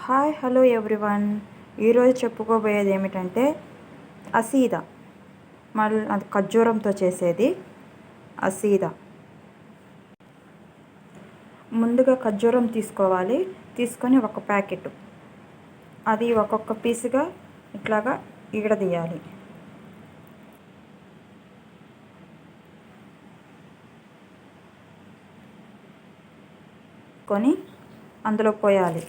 Hi hello everyone. ఈరోజు చెప్పుకోబోయేది ఏమిటంటే అసీదా. మళ్ళీ అది ఖర్జూరంతో చేసేది అసీదా. ముందుగా ఖర్జూరం తీసుకోవాలి. తీసుకొని ఒక ప్యాకెట్ అది ఒక్కొక్క పీసుగా ఇట్లాగా ఈడదీయాలి. కొని అందులో పోయాలి.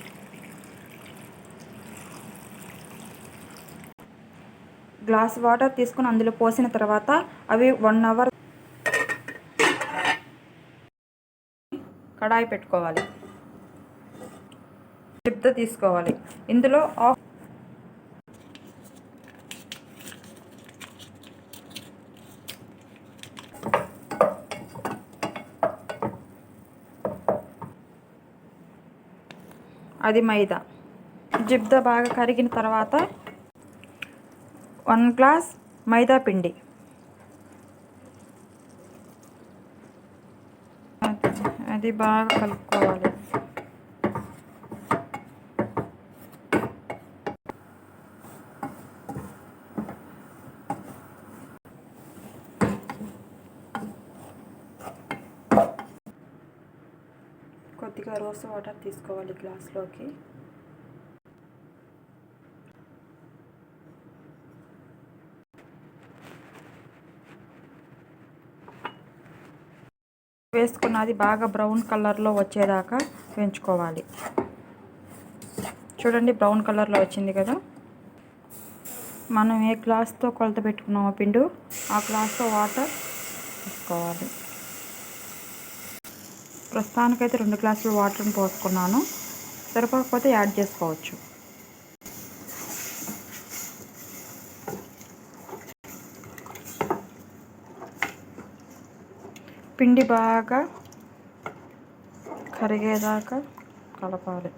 గ్లాస్ వాటర్ తీసుకొని అందులో పోసిన తర్వాత అవి 1 అవర్ కడాయి పెట్టుకోవాలి. జిప్తో తీసుకోవాలి. ఇందులో అది మైదా. జిబ్ద బాగా కరిగిన తర్వాత 1 గ్లాస్ మైదా పిండి, అది బాగా కలుపుకోవాలి. కొద్దిగా రోస్ వాటర్ తీసుకోవాలి గ్లాస్లోకి. వేసుకున్నది బాగా బ్రౌన్ కలర్లో వచ్చేదాకా వేయించుకోవాలి. చూడండి, బ్రౌన్ కలర్లో వచ్చింది కదా. మనం ఏ గ్లాస్తో కొలత పెట్టుకున్నామో పిండి ఆ గ్లాస్తో వాటర్ వేసుకోవాలి. ప్రస్తుతానికైతే 2 గ్లాసులు వాటర్ని పోసుకున్నాను. సరిపోకపోతే యాడ్ చేసుకోవచ్చు. పిండి బాగా కరిగేదాకా కలపాలి.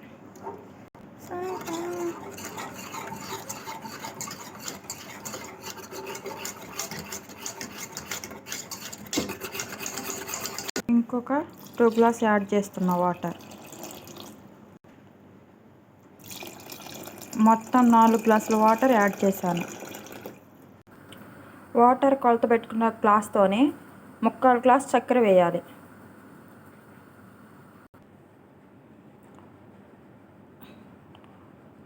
ఇంకొక 2 గ్లాస్ యాడ్ చేస్తున్నా వాటర్. మొత్తం 4 గ్లాసుల వాటర్ యాడ్ చేశాను. వాటర్ కొలత పెట్టుకున్న గ్లాస్తోనే 3/4 గ్లాస్ చక్కెర వేయాలి.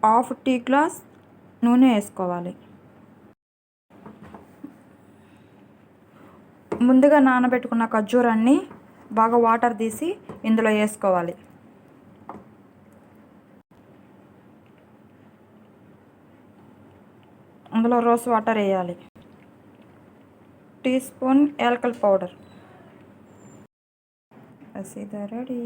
హాఫ్ టీ గ్లాస్ నూనె వేసుకోవాలి. ముందుగా నానబెట్టుకున్న ఖర్జూరాన్ని బాగా వాటర్ తీసి ఇందులో వేసుకోవాలి. అందులో రోస్ వాటర్ వేయాలి. టీ స్పూన్ యాలకుల పౌడర్. అసీదా రెడీ.